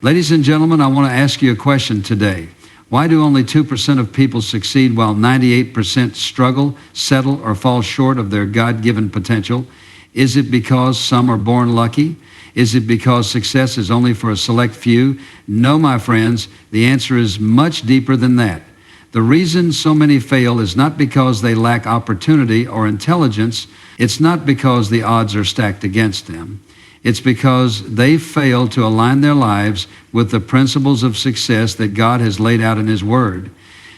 Ladies and gentlemen, I want to ask you a question today. Why do only 2% of people succeed while 98% struggle, settle, or fall short of their God-given potential? Is it because some are born lucky? Is it because success is only for a select few? No, my friends, the answer is much deeper than that. The reason so many fail is not because they lack opportunity or intelligence. It's not because the odds are stacked against them. It's because they fail to align their lives with the principles of success that God has laid out in His Word.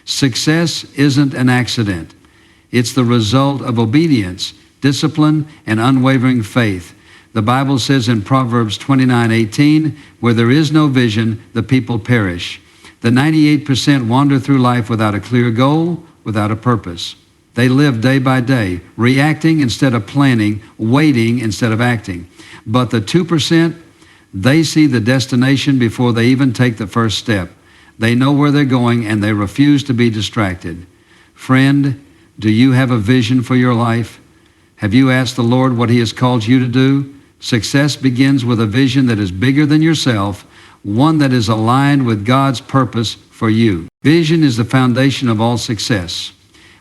Success isn't an accident. It's the result of obedience, discipline, and unwavering faith. The Bible says in Proverbs 29:18, where there is no vision, the people perish. The 98% wander through life without a clear goal, without a purpose. They live day by day, reacting instead of planning, waiting instead of acting. But the 2%, they see the destination before they even take the first step. They know where they're going and they refuse to be distracted. Friend, do you have a vision for your life? Have you asked the Lord what He has called you to do? Success begins with a vision that is bigger than yourself, one that is aligned with God's purpose for you. Vision is the foundation of all success.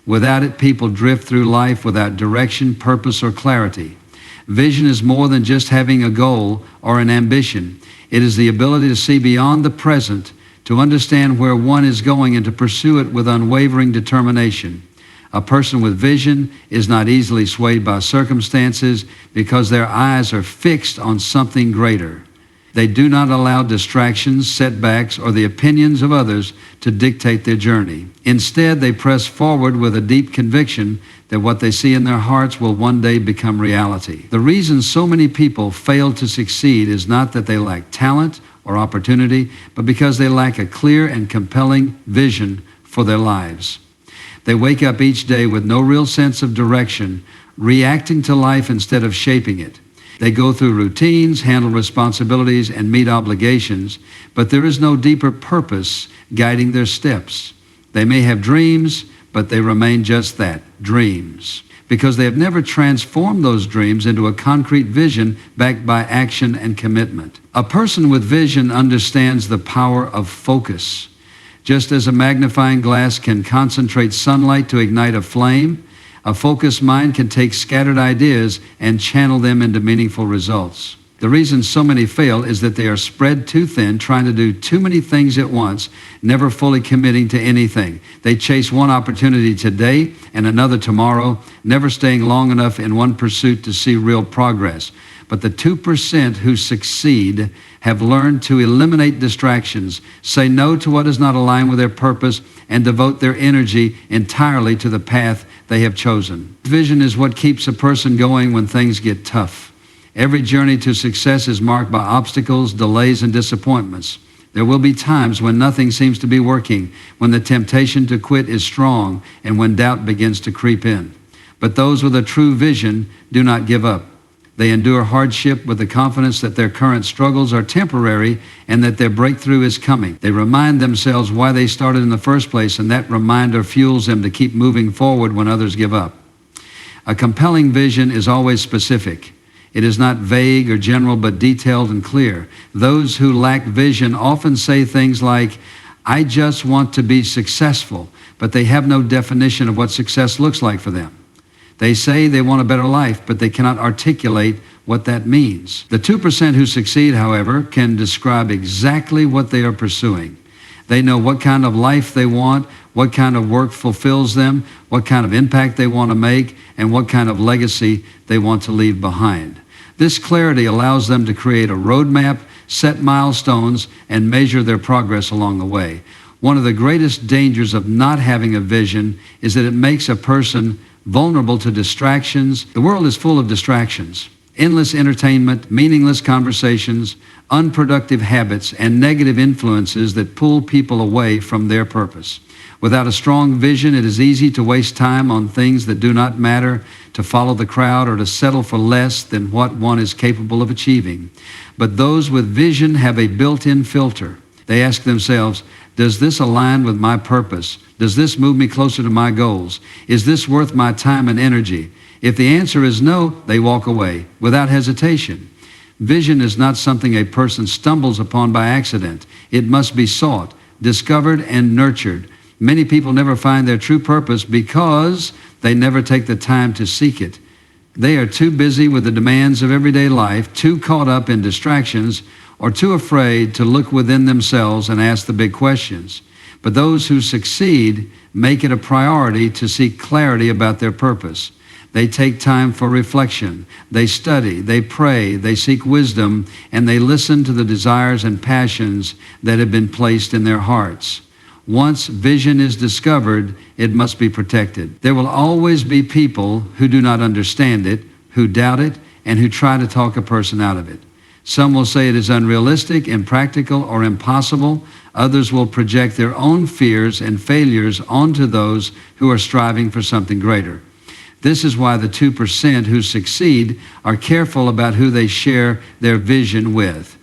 Without it, people drift through life without direction, purpose, or clarity. Vision is more than just having a goal or an ambition. It is the ability to see beyond the present, to understand where one is going, and to pursue it with unwavering determination. A person with vision is not easily swayed by circumstances because their eyes are fixed on something greater. They do not allow distractions, setbacks, or the opinions of others to dictate their journey. Instead, they press forward with a deep conviction that what they see in their hearts will one day become reality. The reason so many people fail to succeed is not that they lack talent or opportunity, but because they lack a clear and compelling vision for their lives. They wake up each day with no real sense of direction, reacting to life instead of shaping it. They go through routines, handle responsibilities, and meet obligations, but there is no deeper purpose guiding their steps. They may have dreams, but they remain just that, dreams, because they have never transformed those dreams into a concrete vision backed by action and commitment. A person with vision understands the power of focus. Just as a magnifying glass can concentrate sunlight to ignite a flame, a focused mind can take scattered ideas and channel them into meaningful results. The reason so many fail is that they are spread too thin, trying to do too many things at once, never fully committing to anything. They chase one opportunity today and another tomorrow, never staying long enough in one pursuit to see real progress. But the 2% who succeed have learned to eliminate distractions, say no to what does not align with their purpose, and devote their energy entirely to the path they have chosen. Vision is what keeps a person going when things get tough. Every journey to success is marked by obstacles, delays, and disappointments. There will be times when nothing seems to be working, when the temptation to quit is strong, and when doubt begins to creep in. But those with a true vision do not give up. They endure hardship with the confidence that their current struggles are temporary and that their breakthrough is coming. They remind themselves why they started in the first place, and that reminder fuels them to keep moving forward when others give up. A compelling vision is always specific. It is not vague or general, but detailed and clear. Those who lack vision often say things like, "I just want to be successful," but they have no definition of what success looks like for them. They say they want a better life, but they cannot articulate what that means. The 2% who succeed, however, can describe exactly what they are pursuing. They know what kind of life they want, what kind of work fulfills them, what kind of impact they want to make, and what kind of legacy they want to leave behind. This clarity allows them to create a roadmap, set milestones, and measure their progress along the way. One of the greatest dangers of not having a vision is that it makes a person vulnerable to distractions. The world is full of distractions. Endless entertainment, meaningless conversations, unproductive habits, and negative influences that pull people away from their purpose. Without a strong vision, it is easy to waste time on things that do not matter, to follow the crowd, or to settle for less than what one is capable of achieving. But those with vision have a built-in filter. They ask themselves, does this align with my purpose? Does this move me closer to my goals? Is this worth my time and energy? If the answer is no, they walk away without hesitation. Vision is not something a person stumbles upon by accident. It must be sought, discovered, and nurtured. Many people never find their true purpose because they never take the time to seek it. They are too busy with the demands of everyday life, too caught up in distractions, or too afraid to look within themselves and ask the big questions. But those who succeed make it a priority to seek clarity about their purpose. They take time for reflection. They study, they pray, they seek wisdom, and they listen to the desires and passions that have been placed in their hearts. Once vision is discovered, it must be protected. There will always be people who do not understand it, who doubt it, and who try to talk a person out of it. Some will say it is unrealistic, impractical, or impossible. Others will project their own fears and failures onto those who are striving for something greater. This is why the 2% who succeed are careful about who they share their vision with.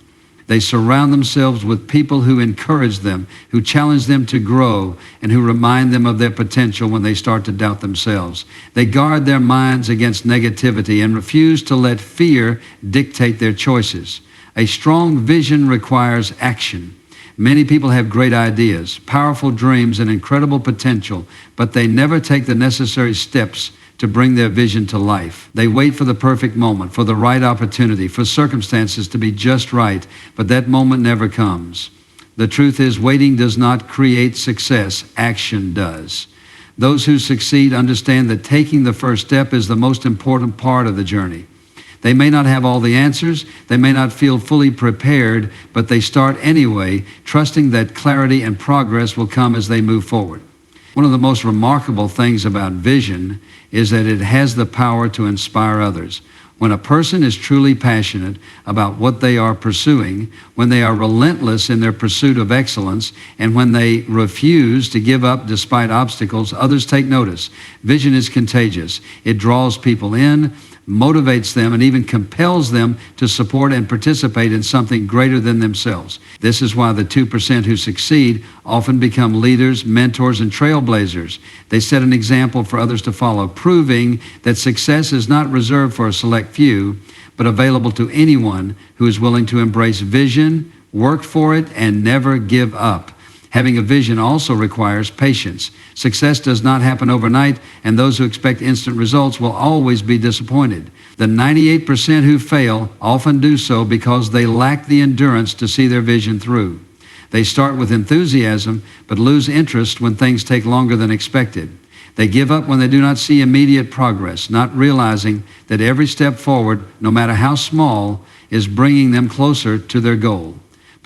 They surround themselves with people who encourage them, who challenge them to grow, and who remind them of their potential when they start to doubt themselves. They guard their minds against negativity and refuse to let fear dictate their choices. A strong vision requires action. Many people have great ideas, powerful dreams, and incredible potential, but they never take the necessary steps to bring their vision to life. They wait for the perfect moment, for the right opportunity, for circumstances to be just right, but that moment never comes. The truth is, waiting does not create success, action does. Those who succeed understand that taking the first step is the most important part of the journey. They may not have all the answers, they may not feel fully prepared, but they start anyway, trusting that clarity and progress will come as they move forward. One of the most remarkable things about vision is that it has the power to inspire others. When a person is truly passionate about what they are pursuing, when they are relentless in their pursuit of excellence, and when they refuse to give up despite obstacles, others take notice. Vision is contagious. It draws people in, motivates them, and even compels them to support and participate in something greater than themselves. This is why the 2% who succeed often become leaders, mentors, and trailblazers. They set an example for others to follow, proving that success is not reserved for a select few, but available to anyone who is willing to embrace vision, work for it, and never give up. Having a vision also requires patience. Success does not happen overnight, and those who expect instant results will always be disappointed. The 98% who fail often do so because they lack the endurance to see their vision through. They start with enthusiasm, but lose interest when things take longer than expected. They give up when they do not see immediate progress, not realizing that every step forward, no matter how small, is bringing them closer to their goal.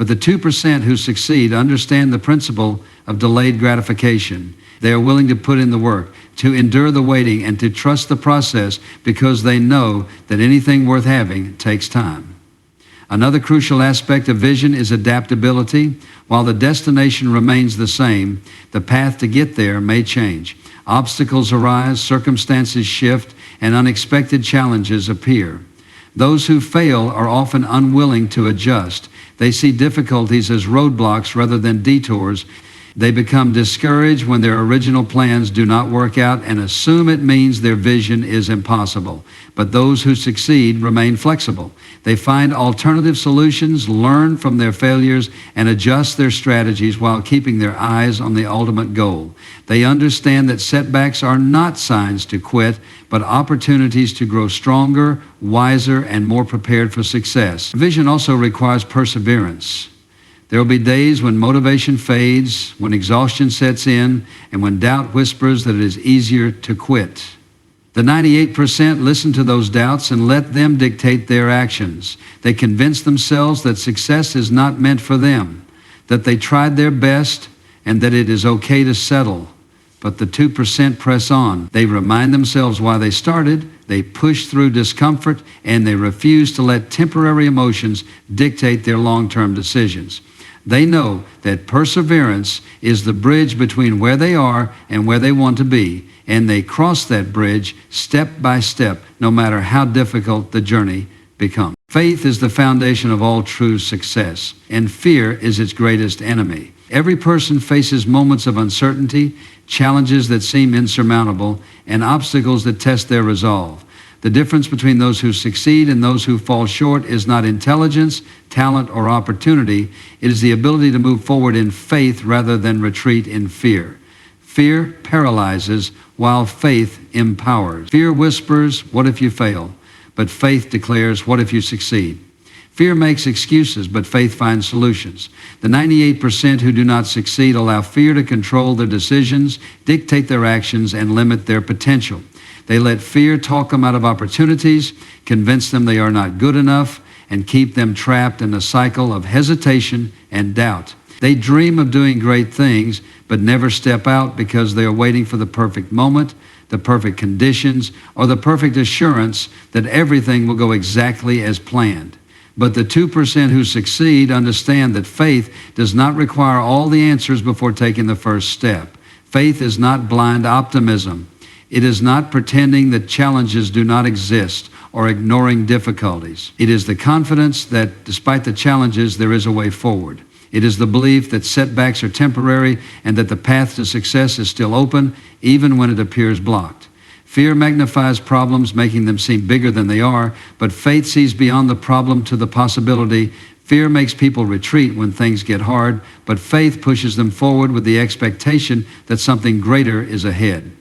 But the 2% who succeed understand the principle of delayed gratification. They are willing to put in the work, to endure the waiting, and to trust the process because they know that anything worth having takes time. Another crucial aspect of vision is adaptability. While the destination remains the same, the path to get there may change. Obstacles arise, circumstances shift, and unexpected challenges appear. Those who fail are often unwilling to adjust. They see difficulties as roadblocks rather than detours. They become discouraged when their original plans do not work out and assume it means their vision is impossible. But those who succeed remain flexible. They find alternative solutions, learn from their failures, and adjust their strategies while keeping their eyes on the ultimate goal. They understand that setbacks are not signs to quit, but opportunities to grow stronger, wiser, and more prepared for success. Vision also requires perseverance. There will be days when motivation fades, when exhaustion sets in, and when doubt whispers that it is easier to quit. The 98% listen to those doubts and let them dictate their actions. They convince themselves that success is not meant for them, that they tried their best, and that it is okay to settle. But the 2% press on. They remind themselves why they started, they push through discomfort, and they refuse to let temporary emotions dictate their long-term decisions. They know that perseverance is the bridge between where they are and where they want to be, and they cross that bridge step by step, no matter how difficult the journey becomes. Faith is the foundation of all true success, and fear is its greatest enemy. Every person faces moments of uncertainty, challenges that seem insurmountable, and obstacles that test their resolve. The difference between those who succeed and those who fall short is not intelligence, talent, or opportunity. It is the ability to move forward in faith rather than retreat in fear. Fear paralyzes, while faith empowers. Fear whispers, "What if you fail?" But faith declares, "What if you succeed?" Fear makes excuses, but faith finds solutions. The 98% who do not succeed allow fear to control their decisions, dictate their actions, and limit their potential. They let fear talk them out of opportunities, convince them they are not good enough, and keep them trapped in a cycle of hesitation and doubt. They dream of doing great things, but never step out because they are waiting for the perfect moment, the perfect conditions, or the perfect assurance that everything will go exactly as planned. But the 2% who succeed understand that faith does not require all the answers before taking the first step. Faith is not blind optimism. It is not pretending that challenges do not exist or ignoring difficulties. It is the confidence that despite the challenges, there is a way forward. It is the belief that setbacks are temporary and that the path to success is still open, even when it appears blocked. Fear magnifies problems, making them seem bigger than they are, but faith sees beyond the problem to the possibility. Fear makes people retreat when things get hard, but faith pushes them forward with the expectation that something greater is ahead.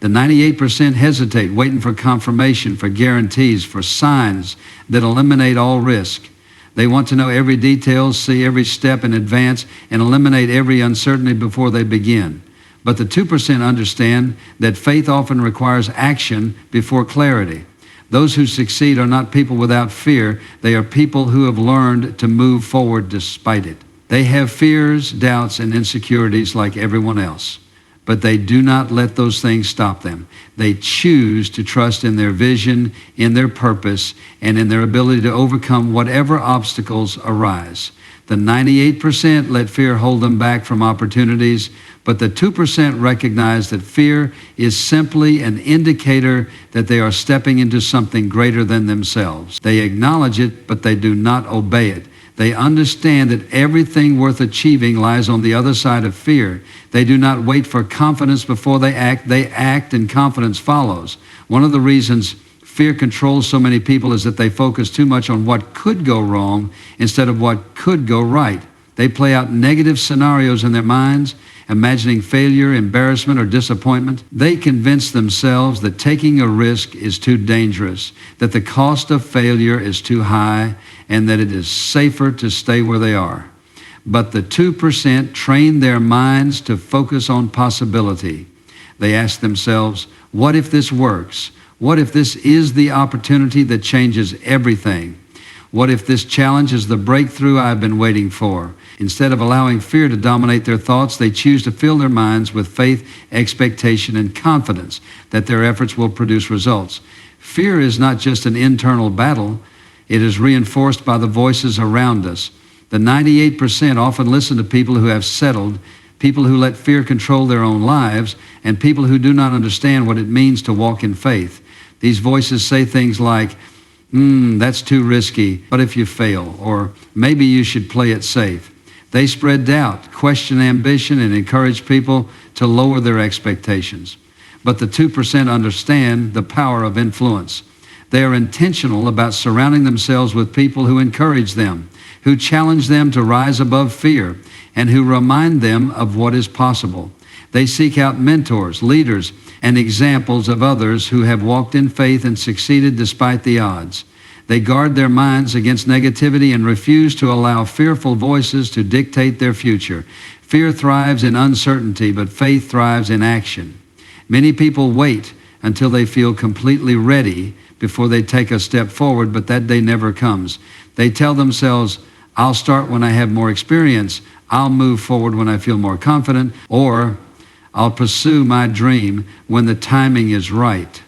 The 98% hesitate, waiting for confirmation, for guarantees, for signs that eliminate all risk. They want to know every detail, see every step in advance, and eliminate every uncertainty before they begin. But the 2% understand that faith often requires action before clarity. Those who succeed are not people without fear. They are people who have learned to move forward despite it. They have fears, doubts, and insecurities like everyone else, but they do not let those things stop them. They choose to trust in their vision, in their purpose, and in their ability to overcome whatever obstacles arise. The 98% let fear hold them back from opportunities, but the 2% recognize that fear is simply an indicator that they are stepping into something greater than themselves. They acknowledge it, but they do not obey it. They understand that everything worth achieving lies on the other side of fear. They do not wait for confidence before they act and confidence follows. One of the reasons fear controls so many people is that they focus too much on what could go wrong instead of what could go right. They play out negative scenarios in their minds, imagining failure, embarrassment, or disappointment. They convince themselves that taking a risk is too dangerous, that the cost of failure is too high, and that it is safer to stay where they are. But the 2% train their minds to focus on possibility. They ask themselves, what if this works? What if this is the opportunity that changes everything? What if this challenge is the breakthrough I've been waiting for? Instead of allowing fear to dominate their thoughts, they choose to fill their minds with faith, expectation, and confidence that their efforts will produce results. Fear is not just an internal battle. It is reinforced by the voices around us. The 98% often listen to people who have settled, people who let fear control their own lives, and people who do not understand what it means to walk in faith. These voices say things like, that's too risky. What if you fail? Or maybe you should play it safe. They spread doubt, question ambition, and encourage people to lower their expectations. But the 2% understand the power of influence. They are intentional about surrounding themselves with people who encourage them, who challenge them to rise above fear, and who remind them of what is possible. They seek out mentors, leaders, and examples of others who have walked in faith and succeeded despite the odds. They guard their minds against negativity and refuse to allow fearful voices to dictate their future. Fear thrives in uncertainty, but faith thrives in action. Many people wait until they feel completely ready before they take a step forward, but that day never comes. They tell themselves, I'll start when I have more experience, I'll move forward when I feel more confident, or I'll pursue my dream when the timing is right.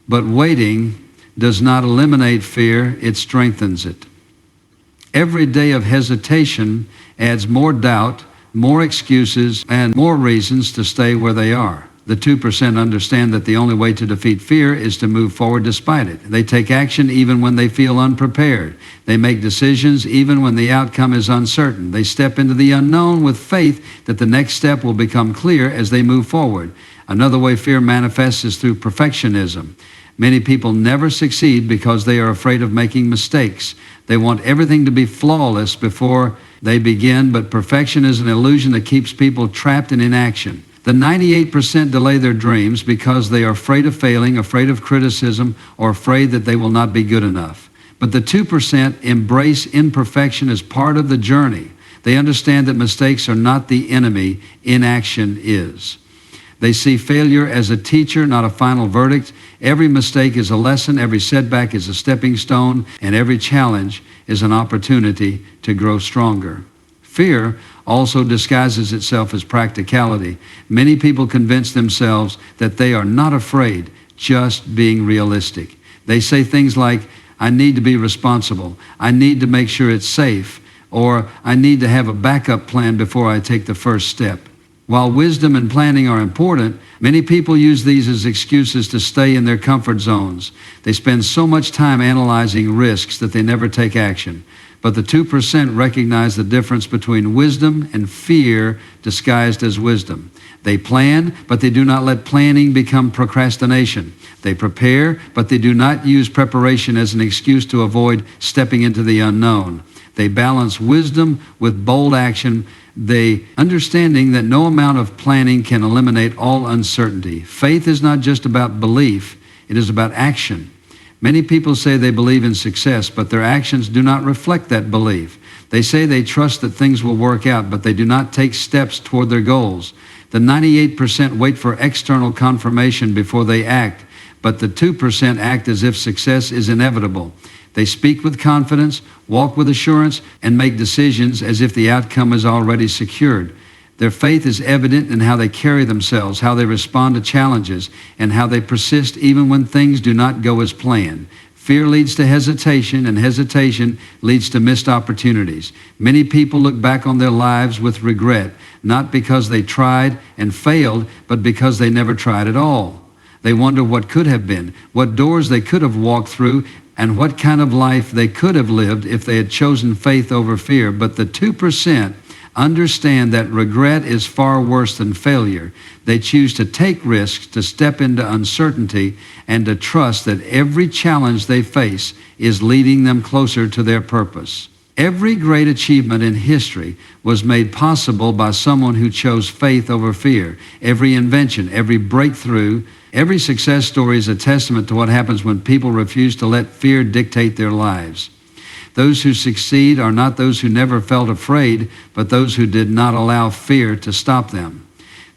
But waiting does not eliminate fear, it strengthens it. Every day of hesitation adds more doubt, more excuses, and more reasons to stay where they are. The 2% understand that the only way to defeat fear is to move forward despite it. They take action even when they feel unprepared. They make decisions even when the outcome is uncertain. They step into the unknown with faith that the next step will become clear as they move forward. Another way fear manifests is through perfectionism. Many people never succeed because they are afraid of making mistakes. They want everything to be flawless before they begin, but perfection is an illusion that keeps people trapped in inaction. The 98% delay their dreams because they are afraid of failing, afraid of criticism, or afraid that they will not be good enough. But the 2% embrace imperfection as part of the journey. They understand that mistakes are not the enemy, inaction is. They see failure as a teacher, not a final verdict. Every mistake is a lesson, every setback is a stepping stone, and every challenge is an opportunity to grow stronger. Fear also disguises itself as practicality. Many people convince themselves that they are not afraid, just being realistic. They say things like, I need to be responsible, I need to make sure it's safe, or I need to have a backup plan before I take the first step. While wisdom and planning are important, many people use these as excuses to stay in their comfort zones. They spend so much time analyzing risks that they never take action. But the 2% recognize the difference between wisdom and fear disguised as wisdom. They plan, but they do not let planning become procrastination. They prepare, but they do not use preparation as an excuse to avoid stepping into the unknown. They balance wisdom with bold action, they understanding that no amount of planning can eliminate all uncertainty. Faith is not just about belief, it is about action. Many people say they believe in success, but their actions do not reflect that belief. They say they trust that things will work out, but they do not take steps toward their goals. The 98% wait for external confirmation before they act, but the 2% act as if success is inevitable. They speak with confidence, walk with assurance, and make decisions as if the outcome is already secured. Their faith is evident in how they carry themselves, how they respond to challenges, and how they persist even when things do not go as planned. Fear leads to hesitation, and hesitation leads to missed opportunities. Many people look back on their lives with regret, not because they tried and failed, but because they never tried at all. They wonder what could have been, what doors they could have walked through, and what kind of life they could have lived if they had chosen faith over fear. But the 2% understand that regret is far worse than failure. They choose to take risks, to step into uncertainty, and to trust that every challenge they face is leading them closer to their purpose. Every great achievement in history was made possible by someone who chose faith over fear. Every invention, every breakthrough, every success story is a testament to what happens when people refuse to let fear dictate their lives. Those who succeed are not those who never felt afraid, but those who did not allow fear to stop them.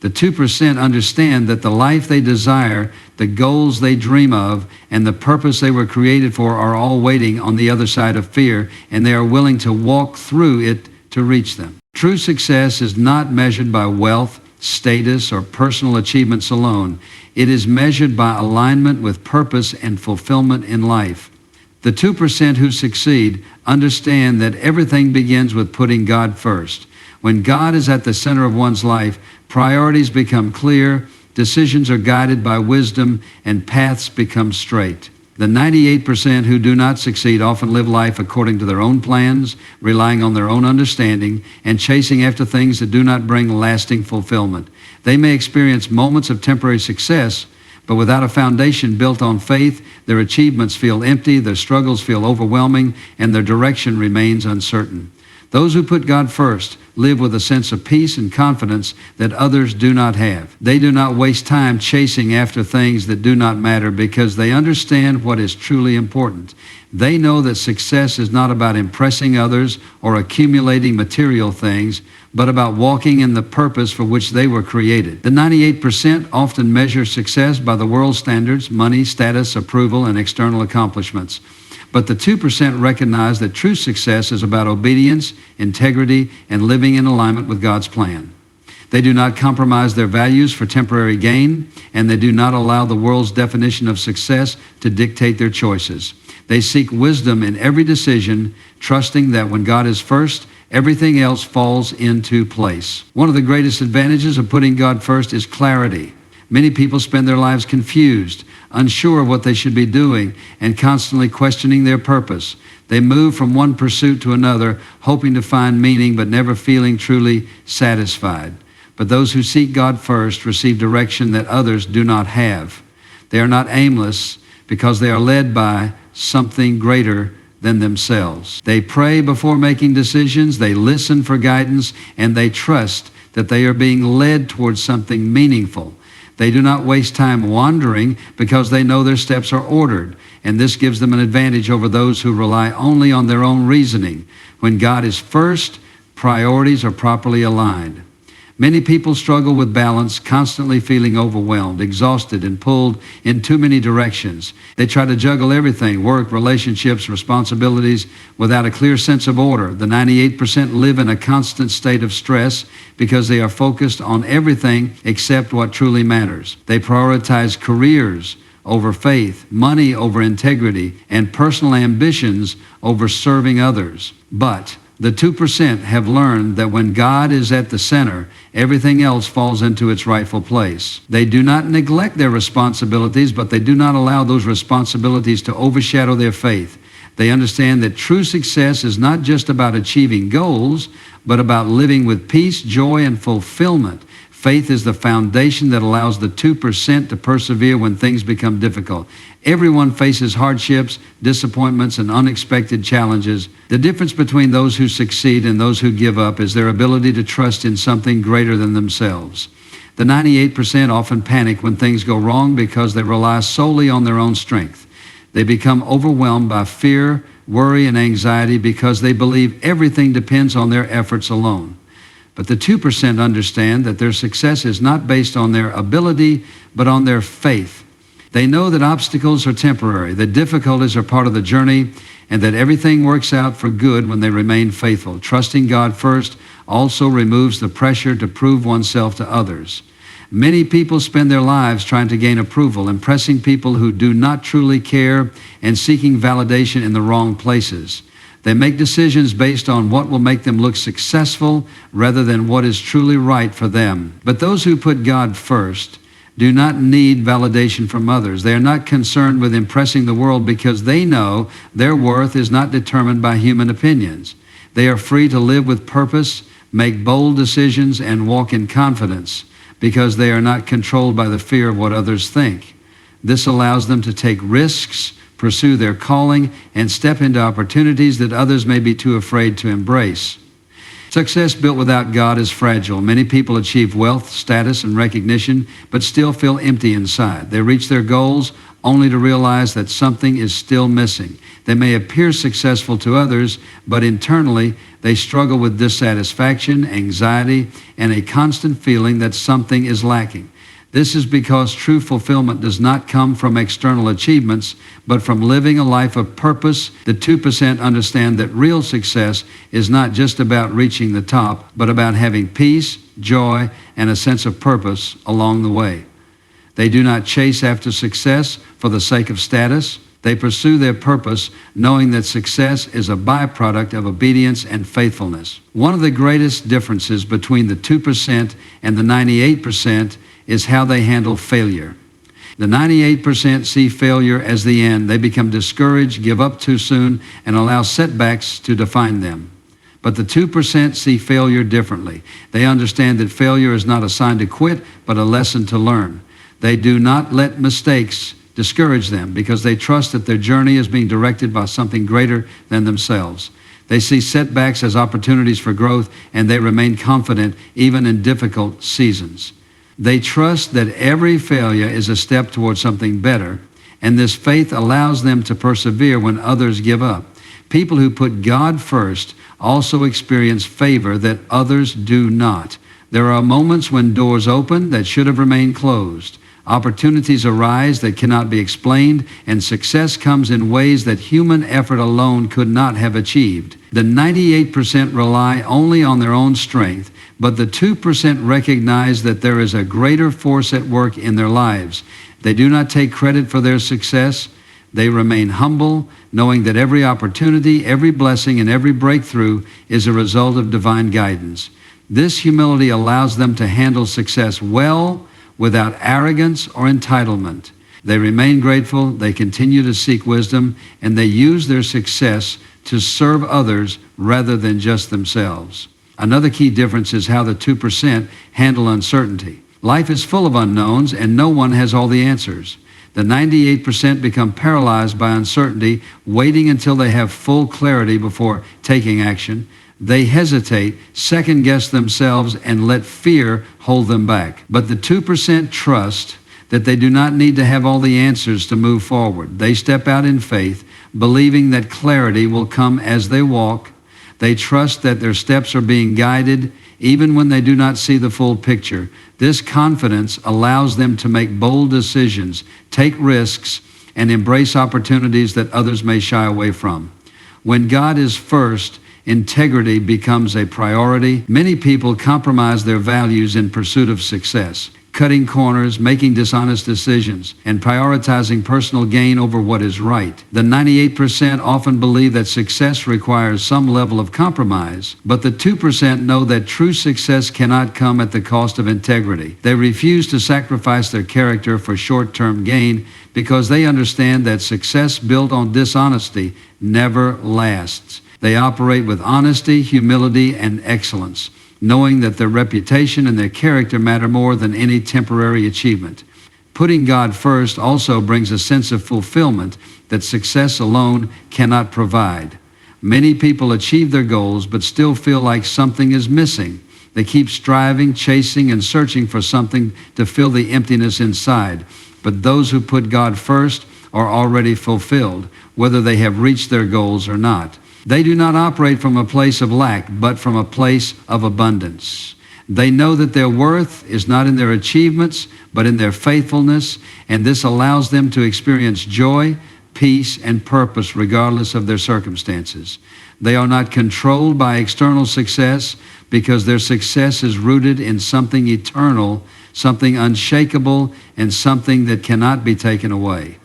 The 2% understand that the life they desire, the goals they dream of, and the purpose they were created for are all waiting on the other side of fear, and they are willing to walk through it to reach them. True success is not measured by wealth, status, or personal achievements alone. It is measured by alignment with purpose and fulfillment in life. The 2% who succeed understand that everything begins with putting God first. When God is at the center of one's life, priorities become clear, decisions are guided by wisdom, and paths become straight. The 98% who do not succeed often live life according to their own plans, relying on their own understanding, and chasing after things that do not bring lasting fulfillment. They may experience moments of temporary success, but without a foundation built on faith, their achievements feel empty, their struggles feel overwhelming, and their direction remains uncertain. Those who put God first live with a sense of peace and confidence that others do not have. They do not waste time chasing after things that do not matter because they understand what is truly important. They know that success is not about impressing others or accumulating material things, but about walking in the purpose for which they were created. The 98% often measure success by the world's standards, money, status, approval, and external accomplishments. But the 2% recognize that true success is about obedience, integrity, and living in alignment with God's plan. They do not compromise their values for temporary gain, and they do not allow the world's definition of success to dictate their choices. They seek wisdom in every decision, trusting that when God is first, everything else falls into place. One of the greatest advantages of putting God first is clarity. Many people spend their lives confused, unsure of what they should be doing, and constantly questioning their purpose. They move from one pursuit to another, hoping to find meaning, but never feeling truly satisfied. But those who seek God first receive direction that others do not have. They are not aimless. because they are led by something greater than themselves. They pray before making decisions, they listen for guidance, and they trust that they are being led towards something meaningful. They do not waste time wandering because they know their steps are ordered, and this gives them an advantage over those who rely only on their own reasoning. When God is first, priorities are properly aligned. Many people struggle with balance, constantly feeling overwhelmed, exhausted, and pulled in too many directions. They try to juggle everything, work, relationships, responsibilities, without a clear sense of order. The 98% live in a constant state of stress because they are focused on everything except what truly matters. They prioritize careers over faith, money over integrity, and personal ambitions over serving others. But the 2% have learned that when God is at the center, everything else falls into its rightful place. They do not neglect their responsibilities, but they do not allow those responsibilities to overshadow their faith. They understand that true success is not just about achieving goals, but about living with peace, joy, and fulfillment. Faith is the foundation that allows the 2% to persevere when things become difficult. Everyone faces hardships, disappointments, and unexpected challenges. The difference between those who succeed and those who give up is their ability to trust in something greater than themselves. The 98% often panic when things go wrong because they rely solely on their own strength. They become overwhelmed by fear, worry, and anxiety because they believe everything depends on their efforts alone. But the 2% understand that their success is not based on their ability, but on their faith. They know that obstacles are temporary, that difficulties are part of the journey, and that everything works out for good when they remain faithful. Trusting God first also removes the pressure to prove oneself to others. Many people spend their lives trying to gain approval, impressing people who do not truly care, and seeking validation in the wrong places. They make decisions based on what will make them look successful rather than what is truly right for them. But those who put God first do not need validation from others. They are not concerned with impressing the world because they know their worth is not determined by human opinions. They are free to live with purpose, make bold decisions, and walk in confidence because they are not controlled by the fear of what others think. This allows them to take risks, pursue their calling, and step into opportunities that others may be too afraid to embrace. Success built without God is fragile. Many people achieve wealth, status, and recognition, but still feel empty inside. They reach their goals only to realize that something is still missing. They may appear successful to others, but internally they struggle with dissatisfaction, anxiety, and a constant feeling that something is lacking. This is because true fulfillment does not come from external achievements, but from living a life of purpose. The 2% understand that real success is not just about reaching the top, but about having peace, joy, and a sense of purpose along the way. They do not chase after success for the sake of status. They pursue their purpose, knowing that success is a byproduct of obedience and faithfulness. One of the greatest differences between the 2% and the 98% is how they handle failure. The 98% see failure as the end. They become discouraged, give up too soon, and allow setbacks to define them. But the 2% see failure differently. They understand that failure is not a sign to quit, but a lesson to learn. They do not let mistakes discourage them because they trust that their journey is being directed by something greater than themselves. They see setbacks as opportunities for growth, and they remain confident even in difficult seasons. They trust that every failure is a step towards something better, and this faith allows them to persevere when others give up. People who put God first also experience favor that others do not. There are moments when doors open that should have remained closed. Opportunities arise that cannot be explained, and success comes in ways that human effort alone could not have achieved. The 98% rely only on their own strength, but the 2% recognize that there is a greater force at work in their lives. They do not take credit for their success. They remain humble, knowing that every opportunity, every blessing, and every breakthrough is a result of divine guidance. This humility allows them to handle success well, without arrogance or entitlement. They remain grateful, they continue to seek wisdom, and they use their success to serve others rather than just themselves. Another key difference is how the 2% handle uncertainty. Life is full of unknowns, and no one has all the answers. The 98% become paralyzed by uncertainty, waiting until they have full clarity before taking action. They hesitate, second-guess themselves, and let fear hold them back. But the 2% trust that they do not need to have all the answers to move forward. They step out in faith, believing that clarity will come as they walk. They trust that their steps are being guided, even when they do not see the full picture. This confidence allows them to make bold decisions, take risks, and embrace opportunities that others may shy away from. When God is first, integrity becomes a priority. Many people compromise their values in pursuit of success, cutting corners, making dishonest decisions, and prioritizing personal gain over what is right. The 98% often believe that success requires some level of compromise, but the 2% know that true success cannot come at the cost of integrity. They refuse to sacrifice their character for short-term gain because they understand that success built on dishonesty never lasts. They operate with honesty, humility, and excellence, knowing that their reputation and their character matter more than any temporary achievement. Putting God first also brings a sense of fulfillment that success alone cannot provide. Many people achieve their goals but still feel like something is missing. They keep striving, chasing, and searching for something to fill the emptiness inside. But those who put God first are already fulfilled, whether they have reached their goals or not. They do not operate from a place of lack, but from a place of abundance. They know that their worth is not in their achievements, but in their faithfulness, and this allows them to experience joy, peace, and purpose regardless of their circumstances. They are not controlled by external success because their success is rooted in something eternal, something unshakable, and something that cannot be taken away.